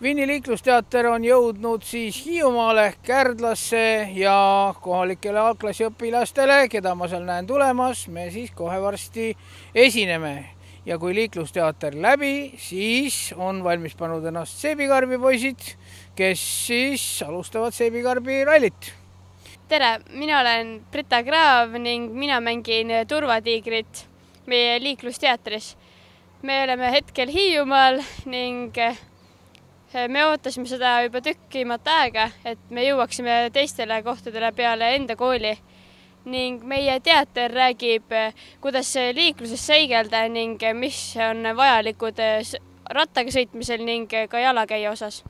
Vinni liiklusteater on jõudnud siis Hiiumaale, Kärdlasse ja kohalikele algklassi õpilastele, keda ma seal näen tulemas, me siis kohe varsti esineme. Ja kui liiklusteater läbi, siis on valmis pannud ennast seebikarbi poisid, kes siis alustavad seebikarbi rallit. Tere, mina olen Brita Kraav ning mina mängin turvatiigrit meie liiklusteatris. Me oleme hetkel Hiiumaal ning me ootasime seda juba tükkimat aega, et me jõuaksime teistele kohtadele peale enda kooli. Ning meie teater räägib, kuidas liikluses seigelda ning mis on vajalikud rattaga sõitmisel ning ka jalakäija osas.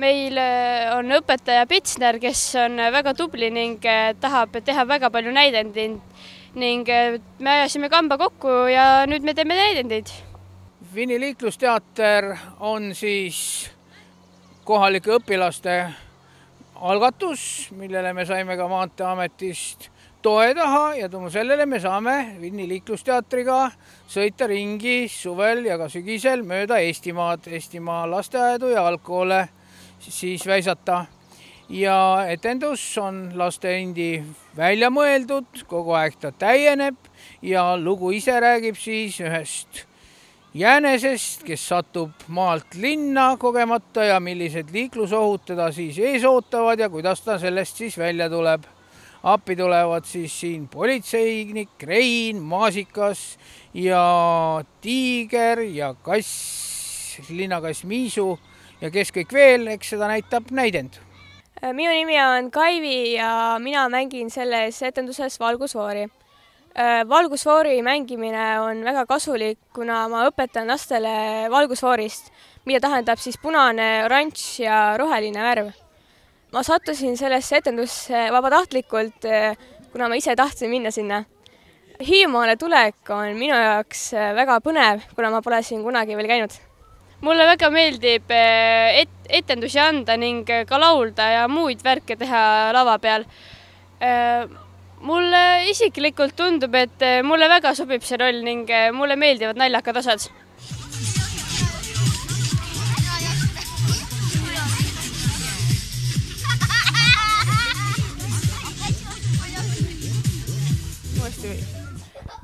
Meil on õpetaja Pitsner, kes on väga tubli ning tahab teha väga palju näidendid ning me ajasime kamba kokku ja nüüd me teeme näidendid. Vinni liiklusteater on siis kohalike õpilaste algatus, millele me saime ka Maanteeametist toe taha ja tänu sellele me saame Vinni liiklusteatriga sõita ringi suvel ja ka sügisel mööda Eestimaa lasteaedu ja algkoole siis väisata. Ja etendus on laste endi välja mõeldud, kogu aeg ta täieneb ja lugu ise räägib siis ühest jäänesest, kes satub maalt linna kogemata ja millised liiklusohud teda siis ees ootavad ja kuidas ta sellest siis välja tuleb. Appi tulevad siis siin politseinik, Rein, Maasikas ja Tiiger ja kass, linnakass Miisu ja kes kõik veel, eks seda näitab näidend. Minu nimi on Kaivi ja mina mängin selles etenduses valgusfoori. Valgusfoori mängimine on väga kasulik, kuna ma õpetan lastele valgusfoorist, mida tähendab siis punane, oranž ja roheline värv. Ma sattusin sellesse etendusse vabatahtlikult, kuna ma ise tahtsin minna sinna. Hiiumaale tulek on minu jaoks väga põnev, kuna ma pole siin kunagi veel käinud. Mulle väga meeldib etendusi anda ning ka laulda ja muid värke teha lava peal. Mulle isiklikult tundub, et mulle väga sobib see roll ning mulle meeldivad naljakad osad.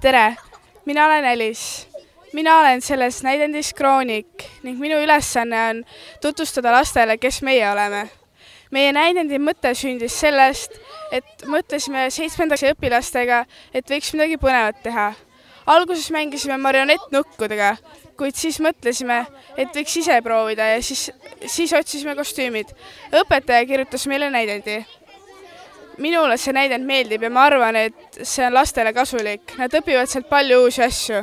Tere, mina olen Elis. Mina olen selles näidendis Kroonik ning minu ülesanne on tutvustada lastele, kes meie oleme. Meie näidendi mõte sündis sellest, et mõtlesime 7. õpilastega, et võiks midagi põnevat teha. Alguses mängisime marionettnukkudega, kuid siis mõtlesime, et võiks ise proovida ja siis otsisime kostüümid. Õpetaja kirjutas meile näidendi. Minule see näidend meeldib ja ma arvan, et see on lastele kasulik. Nad õpivad sealt palju uusi asju.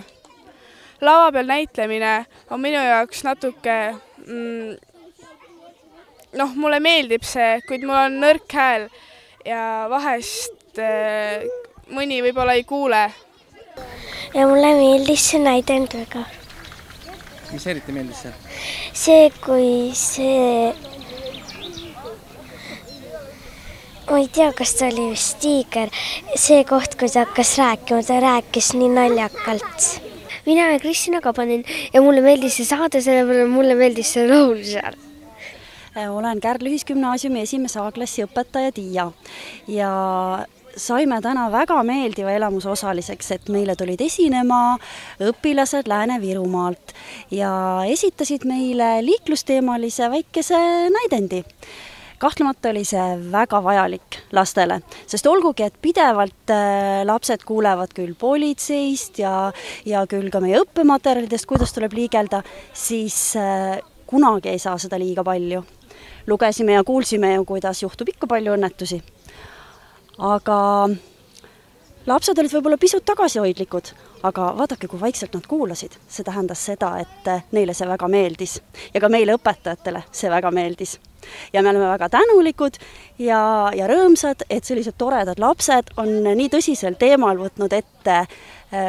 Lava peal näitlemine on minu jaoks natuke... mulle meeldib see, kuid mul on nõrk hääl ja vahest mõni võib-olla ei kuule. Ja mulle meeldis see näidend väga. Mis eriti meeldis see? See, kui see... Ma ei tea, kas ta oli vist Tiiger. See koht, kui ta hakkas rääkima, ta rääkis nii naljakalt. Mina olen Kristina Kabanin ja mulle meeldis see saade, sellepärast mulle meeldis see laul seal. Olen Kärdla Ühisgümnaasiumi 1. A-klassi õpetaja Tiia ja saime täna väga meeldiva elamuse osaliseks, et meile tulid esinema õpilased Lääne-Virumaalt ja esitasid meile liiklusteemalise väikese näidendi. Kahtlemata oli see väga vajalik lastele, sest olgugi, et pidevalt lapsed kuulevad küll politseist ja küll ka meie õppematerjalidest, kuidas tuleb liigelda, siis kunagi ei saa seda liiga palju. Lugesime ja kuulsime, kuidas juhtub ikka palju õnnetusi. Aga lapsed olid võib-olla pisut tagasihoidlikud, aga vaadake, kui vaikselt nad kuulasid. See tähendas seda, et neile see väga meeldis ja ka meile õpetajatele see väga meeldis. Ja me oleme väga tänulikud ja rõõmsad, et sellised toredad lapsed on nii tõsisel teemal võtnud ette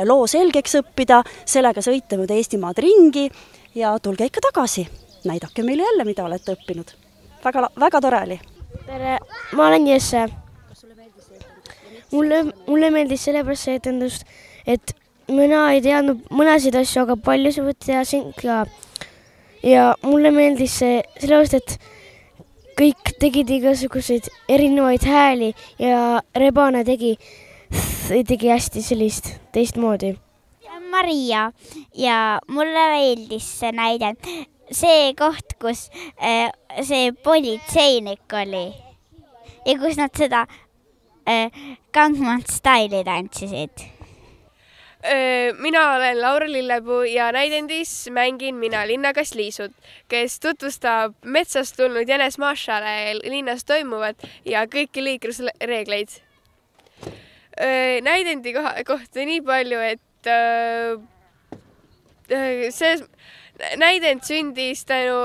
loo selgeks õppida, sellega sõita mööda Eestimaad ringi ja tulge ikka tagasi. Näidake meile jälle, mida olete õppinud. Väga tore oli. Tere, ma olen Jesse. Mulle meeldis sellepärast see etendust, et mina ei teadnud mõnesid asju, aga palju see võtta teha siin ka. ja mulle meeldis see sellepärast, et kõik tegid igasuguseid erinevaid hääli ja Rebane tegi hästi sellist teistmoodi. Maria ja mulle meeldis see näide. See koht, kus see politseinik oli ja kus nad seda Gangnam Style'i tantsisid. Mina olen Laura Lillepuu ja näidendis mängin mina linnakast Liisut, kes tutvustab metsast tulnud Jänes Mašale linnas toimuvat ja kõiki liiklusreegleid. Näidendi kohta nii palju, et see näidend sündis tänu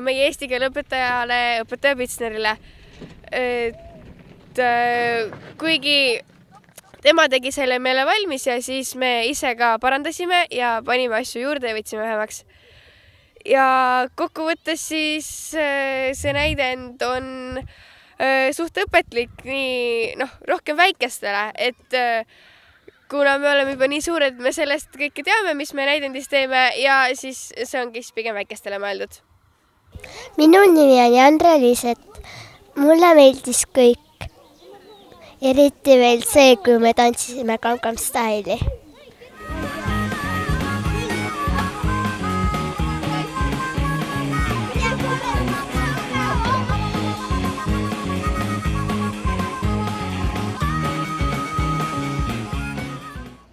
meie eesti keele õpetajale, õpetaja Pitsnerile. Kuigi tema tegi selle meile valmis ja siis me ise ka parandasime ja panime asju juurde ja võtsime vähemaks. Ja kokkuvõttes siis see näidend on suht õpetlik nii rohkem väikestele, et kuna me oleme juba nii suured, me sellest kõike teame, mis me näidendis teeme ja siis see ongi pigem väikestele mõeldud. Minu nimi on Jandra-Liis, et mulle meeldis kõik. Eriti veel see, kui me tantsisime Gangnam Style'i.